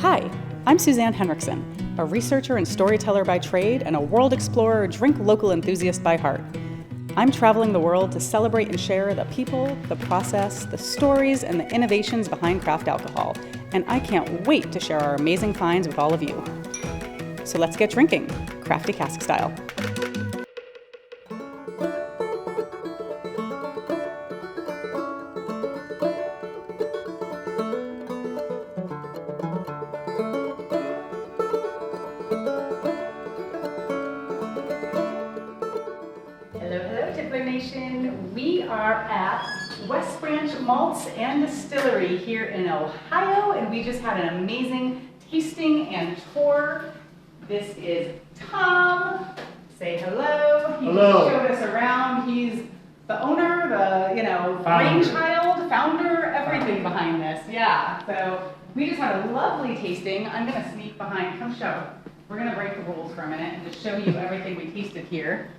Hi, I'm Suzanne Henriksen, a researcher and storyteller by trade and a world explorer, drink local enthusiast by heart. I'm traveling the world to celebrate and share the people, the process, the stories, and the innovations behind craft alcohol, and I can't wait to share our amazing finds with all of you. So let's get drinking, Crafty Cask style. Tippler Nation, we are at West Branch Malts Distillery here in Ohio, and we just had an amazing tasting and tour. This is Tom. Say hello. He Hello. showed us around. He's the owner, brainchild, founder, everything behind this. Yeah. So we just had a lovely tasting. I'm going to sneak behind. Come show. We're going to break the rules for a minute and just show you everything we tasted here.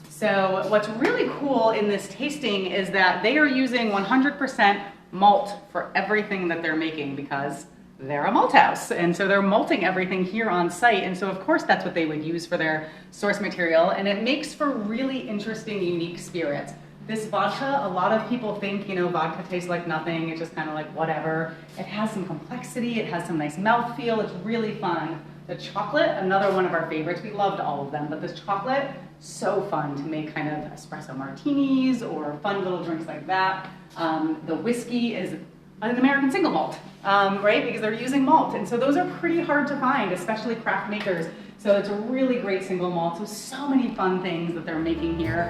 So what's really cool in this tasting is that they are using 100% malt for everything that they're making because they're a malt house. And so they're malting everything here on site. And so of course that's what they would use for their source material. And it makes for really interesting, unique spirits. This vodka, a lot of people think, vodka tastes like nothing. It's just kind of like whatever. It has some complexity. It has some nice mouthfeel. It's really fun. The chocolate, another one of our favorites. We loved all of them, but this chocolate, so fun to make kind of espresso martinis or fun little drinks like that. The whiskey is an American single malt, right? Because they're using malt. And so those are pretty hard to find, especially craft makers. So it's a really great single malt. So many fun things that they're making here.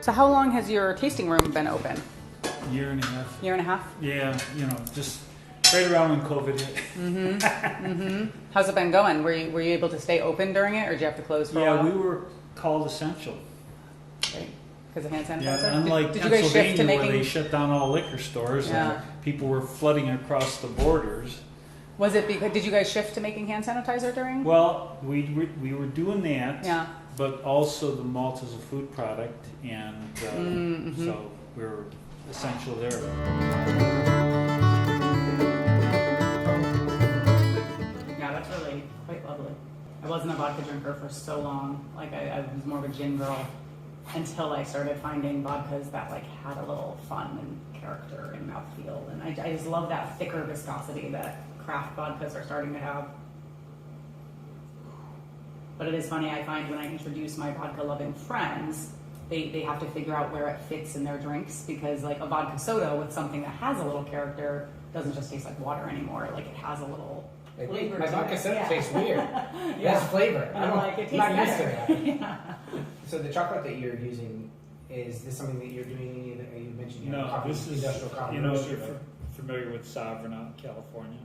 So how long has your tasting room been open? Year and a half. Year and a half? Yeah, just right around when COVID hit. How's it been going? Were you able to stay open during it, or did you have to close for a while? Yeah, we were called essential. Right. Because of hand sanitizer? Yeah, unlike did you guys shift to Pennsylvania where they shut down all liquor stores and people were flooding across the borders. Was it because, did you guys shift to making hand sanitizer during? Well, we were doing that, Yeah. but also the malt is a food product, and so we were essential there. That's really quite lovely. I wasn't a vodka drinker for so long. Like I was more of a gin girl until I started finding vodkas that had a little fun and character and mouthfeel. And I just love that thicker viscosity that craft vodkas are starting to have. But it is funny, I find when I introduce my vodka loving friends, they have to figure out where it fits in their drinks, because like a vodka soda with something that has a little character doesn't just taste like water anymore. Like it has a little flavor. My vodka soda tastes weird. It has flavor. And I'm like, it tastes not used to better. that. So the chocolate that you're using, is this something that you're doing? You mentioned This is industrial coffee. if you're familiar with Sovereign out in California.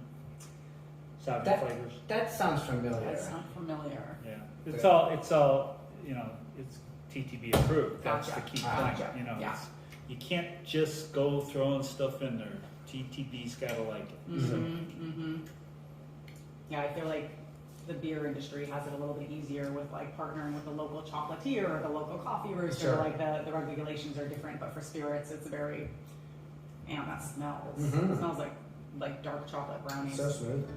Sovereign flavors. That sounds familiar. That sounds familiar. Yeah, it's all it's TTB approved. That's Gotcha. the key Gotcha. thing. Yeah. You can't just go throwing stuff in there. TTB's gotta like it. Yeah, I feel like the beer industry has it a little bit easier with partnering with the local chocolatier or the local coffee roaster. Sure. Like the regulations are different, but for spirits, it's very, that smells. It smells like dark chocolate brownies. So smooth.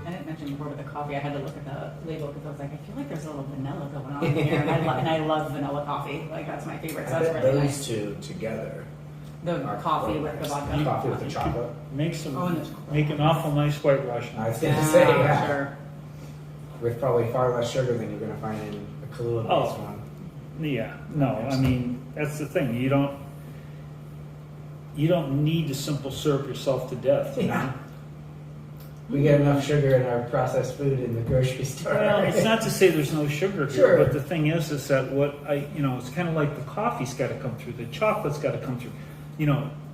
I didn't mention before with the coffee, I had to look at the label because I was like, I feel like there's a little vanilla going on here, and I love vanilla coffee. Like that's my favorite. So I that's bet really those nice. two together. The coffee with the vodka. Coffee with the chocolate. Make and an awful nice white Russian. I was going to say, yeah. Sure. With probably far less sugar than you're going to find in a Kahlua-based one. Yeah, no, I mean that's the thing. You don't need to simple syrup yourself to death. You know? We get enough sugar in our processed food in the grocery store. Well, it's not to say there's no sugar here, Sure. but the thing is that it's kind of like the coffee's got to come through, the chocolate's got to come through.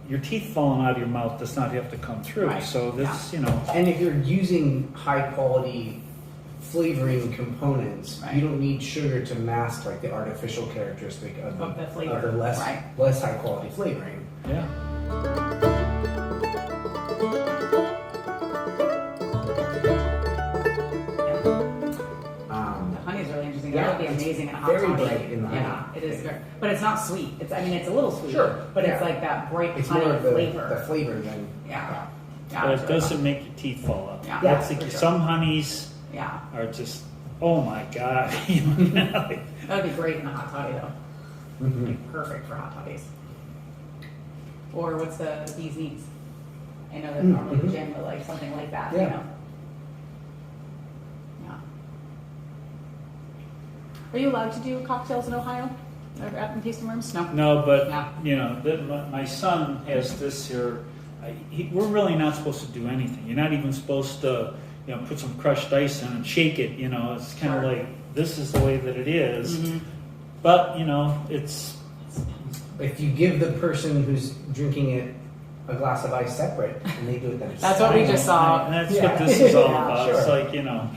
Your teeth falling out of your mouth does not have to come through. Right. So this, And if you're using high quality flavoring components, Right. you don't need sugar to mask the artificial characteristic of the flavor. of the less high quality flavoring. yeah. The honey is really interesting. Yeah. That would be amazing in a bright in the honey. Yeah, it is very, but it's not sweet. It's it's a little sweet. Sure, But yeah. it's like that bright It's honey more of the flavor. flavor than Yeah. But it's it really doesn't fun. make your teeth fall out. Yeah. That's Yeah, the, for sure. some honeys Yeah, are just, oh my god. You know, that would be great in a hot toddy though. Mhm. Be perfect for hot toddies. Or what's the bee's knees? I know that normally the gin, but like something like that. You Yeah. know. Yeah. Are you allowed to do cocktails in Ohio? At the tasting rooms? No. No, but Yeah. you know, my son has this here. We're really not supposed to do anything. You're not even supposed to, you know, put some crushed ice in and shake it. You know, it's kind of Sure. like this is the way that it is. Mhm. But you know, it's If you give the person who's drinking it a glass of ice separate, and they do it themselves. That's what we just saw. and that's Yeah. what this is all Yeah, about. It's sure. like, you know,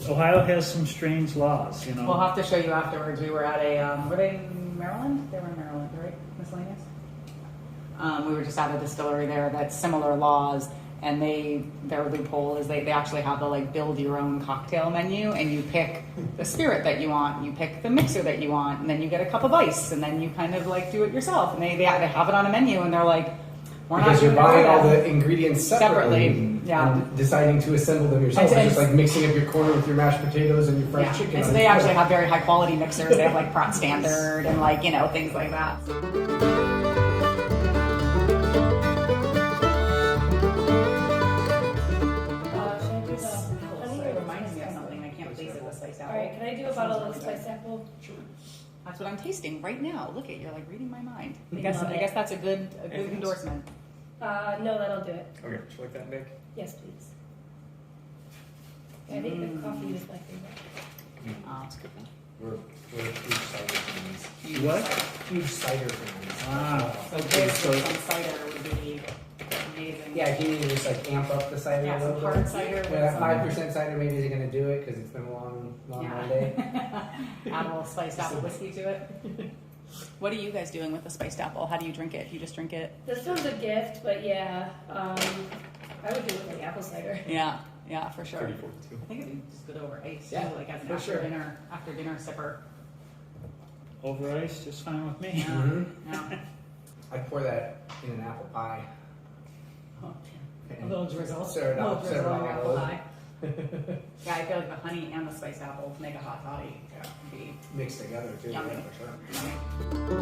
Ohio has some strange laws. You know, We'll have to show you afterwards. We were at a, were they in Maryland? They were in Maryland, right? Miscellaneous? We were just at a distillery there that's similar laws, and their loophole is they actually have the like build your own cocktail menu, and you pick the spirit that you want, you pick the mixer that you want, and then you get a cup of ice, and then you kind of like do it yourself. And they have it on a menu, and they're like, we're Because not you're doing buying it all for them. the ingredients separately, Yeah. and deciding to assemble them yourself. And- It's just like mixing up your corn with your mashed potatoes and your fried Yeah. chicken. And so on they your actually grill. have very high quality mixers. They have like Pratt Standard and like, you know, things like that. It reminds me of something. I can't place it with spiced apple. Alright, can I do a bottle of spiced apple? That's what I'm tasting right now. Look at, you're like reading my mind. I Love guess it. that's a good endorsement. No, that'll do it. Okay, would you like that, Nick? Yes, please. I think the coffee is my favorite. That's a good one. We're huge cider fans. You What? Huge cider fans. Ah. So Okay, this so with some cider would be amazing. Yeah, can you just like amp up the cider Yeah, a some little hard bit? cider with Yeah, some- 5% cider maybe isn't going to do it because it's been a long Monday. Add a little spiced apple whiskey to it. What are you guys doing with the spiced apple? How do you drink it? You just drink it? This one's a gift, but yeah, I would do it with like apple cider. Yeah, for sure. 3042. I think it'd be just good over ice Yeah, too, like as an for sure. after dinner sipper. over ice, just fine with me. Yeah. Mhm. Yeah. I pour that in an apple pie. Oh, a and little drizzle. Stir it A up, little stir it drizzle in all your apple over. pie. Yeah, I feel like the honey and the spiced apple make a hot toddy. Yeah. Would be Mixed together too, Yummy. yeah, for sure.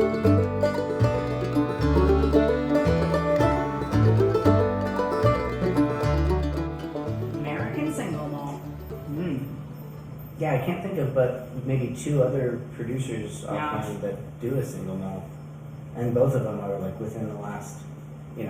American single malt. Yeah, I can't think of but maybe two other producers Yeah. offhand that do a single malt, and both of them are like within the last, the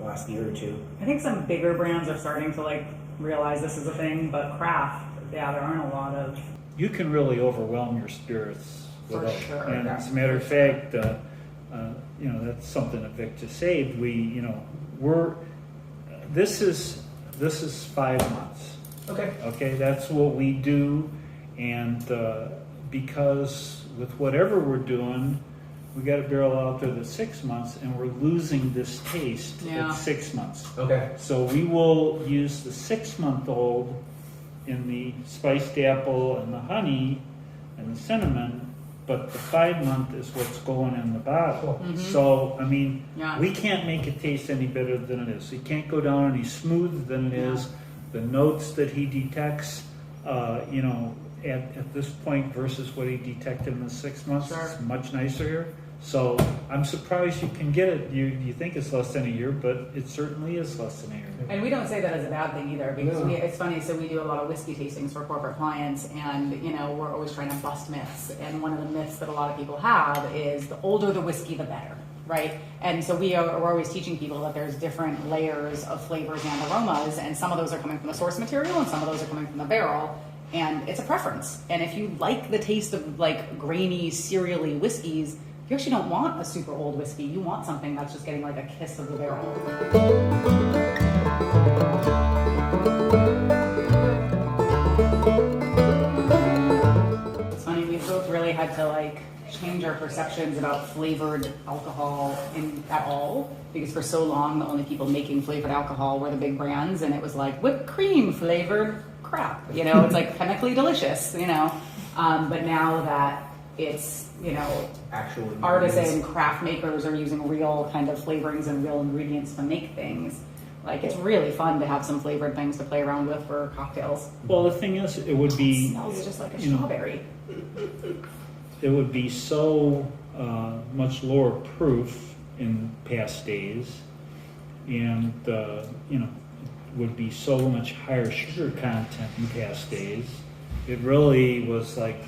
last year or two. I think some bigger brands are starting to like realize this is a thing, but craft, yeah, there aren't a lot of. You can really overwhelm your spirits. For with it. sure. And as a matter of fact, that's something that Vic just saved. This is 5 months. Okay. Okay, that's what we do, and because with whatever we're doing, we got a barrel out there that's 6 months, and we're losing this taste Yeah. at 6 months. Okay. So we will use the 6-month-old in the spiced apple and the honey and the cinnamon, but the 5-month is what's going in the bottle. Mhm. So, I mean, Yeah. we can't make it taste any better than it is. It can't go down any smoother than it Yeah. is. The notes that he detects, at this point versus what he detected in the 6 months Sure. is much nicer here. So I'm surprised you can get it. You think it's less than a year, but it certainly is less than a year. And we don't say that as a bad thing either, because No. it's funny. So we do a lot of whiskey tastings for corporate clients, and we're always trying to bust myths. And one of the myths that a lot of people have is the older the whiskey, the better, right? And so we're always teaching people that there's different layers of flavors and aromas, and some of those are coming from the source material, and some of those are coming from the barrel. And it's a preference. And if you like the taste of like grainy, cereally whiskeys, you actually don't want a super old whiskey. You want something that's just getting like a kiss of the barrel. It's funny, we've both really had to like change our perceptions about flavored alcohol at all, because for so long the only people making flavored alcohol were the big brands, and it was like whipped cream flavored crap. It's like chemically delicious. But now that it's, Actual artisan ingredients. craft makers are using real kind of flavorings and real ingredients to make things. Like, it's really fun to have some flavored things to play around with for cocktails. Well, the thing is, it would It be, smells just like a you know, strawberry. it would be so much lower proof in past days, and would be so much higher sugar content in past days. It really was like,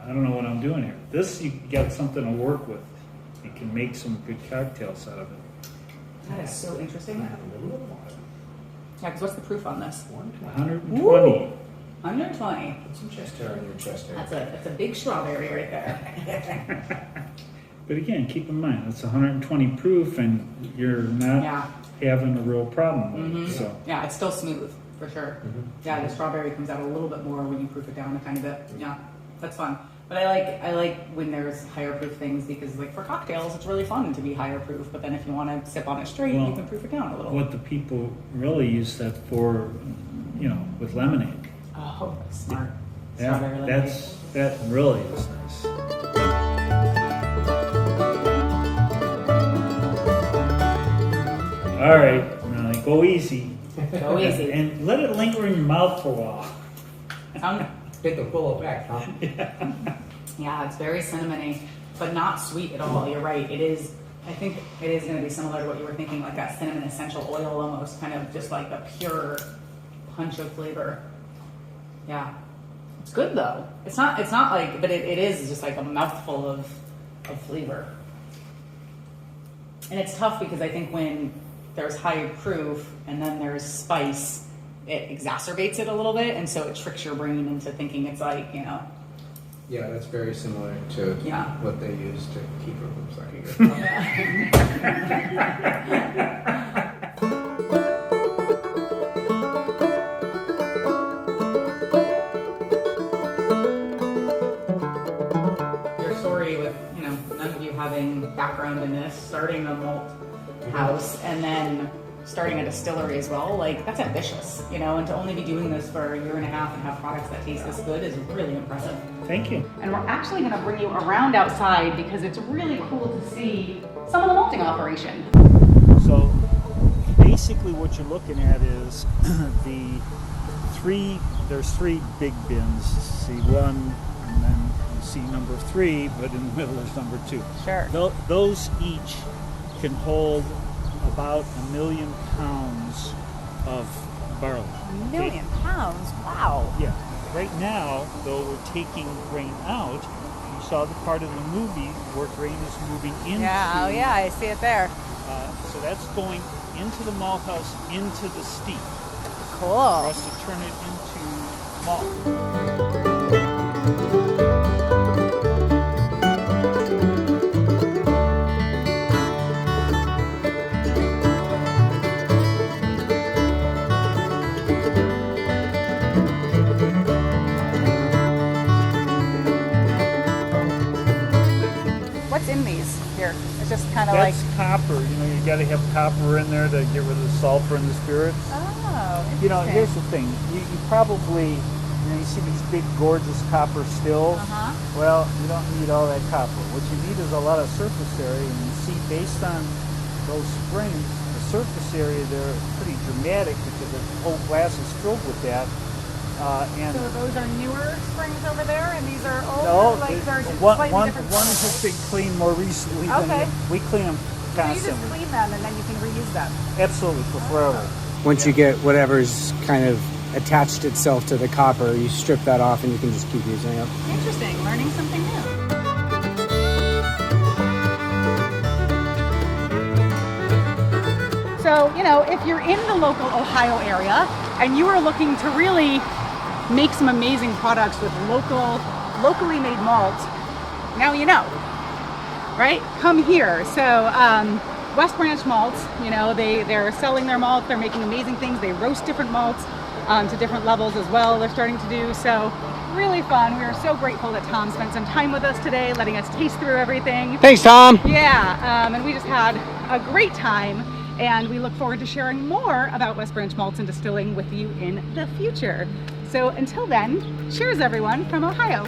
I don't know what I'm doing here. This, you got something to work with. You can make some good cocktails out of it. That is so interesting. Yeah, because what's the proof on this? 120. Woo! 120. Put some chest hair on your chest hair. That's a big strawberry right there. But again, keep in mind, it's 120 proof, and you're not Yeah. having a real problem with Mhm. it. So, Yeah, it's still smooth, for sure. Yeah, the strawberry comes out a little bit more when you proof it down a tiny bit. Yeah, that's fun. But I like when there's higher proof things because, like, for cocktails, it's really fun to be higher proof. But then if you want to sip on it straight, Well, you can proof it down a little. what the people really use that for, with lemonade. Oh, smart. Yeah, Strawberry lemonade. that really is nice. All right, now go easy. Go easy. And let it linger in your mouth for a while. Get the full effect, huh? Yeah, it's very cinnamony, but not sweet at all. You're right. It is. I think it is going to be similar to what you were thinking, like that cinnamon essential oil, almost kind of just like a pure punch of flavor. Yeah, it's good though. It's not like, but it is just like a mouthful of flavor. And it's tough because I think when there's high proof and then there's spice, it exacerbates it a little bit, and so it tricks your brain into thinking it's like, Yeah, that's very similar to Yeah. what they use to keep her from sucking her. Your story with, none of you having background in this, starting a malt house and then starting a distillery as well, like, that's ambitious, and to only be doing this for a year and a half and have products that taste this good is really impressive. Thank you. And we're actually going to bring you around outside because it's really cool to see some of the malting operation. So basically what you're looking at is there's three big bins. See one, and then you see number 3, but in the middle is number 2. Sure. Those each can hold about 1 million pounds of barley. 1 million pounds? Wow. Yeah. Right now, though, we're taking grain out. You saw the part of the movie where grain is moving into. I see it there. So that's going into the malt house, into the steep, for Cool. us to turn it into malt. What's in these here? It's just kind of That's copper. You got to have copper in there to get rid of the sulfur and the spirits. oh, interesting. Here's the thing. You probably, you see these big, gorgeous copper stills. Uh-huh. Well, you don't need all that copper. What you need is a lot of surface area. And you see, based on those springs, the surface area there is pretty dramatic because the whole glass is filled with that. And So those are newer springs over there, and these are older. no, like they're one slightly different. has been cleaned more recently Okay. than we clean them So you constantly. just clean them, and then you can reuse them. Absolutely, for forever. Once you get whatever's kind of attached itself to the copper, you strip that off and you can just keep using it. Interesting. Learning something new. So, if you're in the local Ohio area and you are looking to really make some amazing products with locally made malt, now you know, right? Come here. So, West Branch Malts, they're selling their malts. They're making amazing things. They roast different malts to different levels as well. They're starting to do so. Really fun. We are so grateful that Tom spent some time with us today, letting us taste through everything. Thanks, Tom. Yeah, and we just had a great time, and we look forward to sharing more about West Branch Malts and Distilling with you in the future. So until then, cheers everyone from Ohio.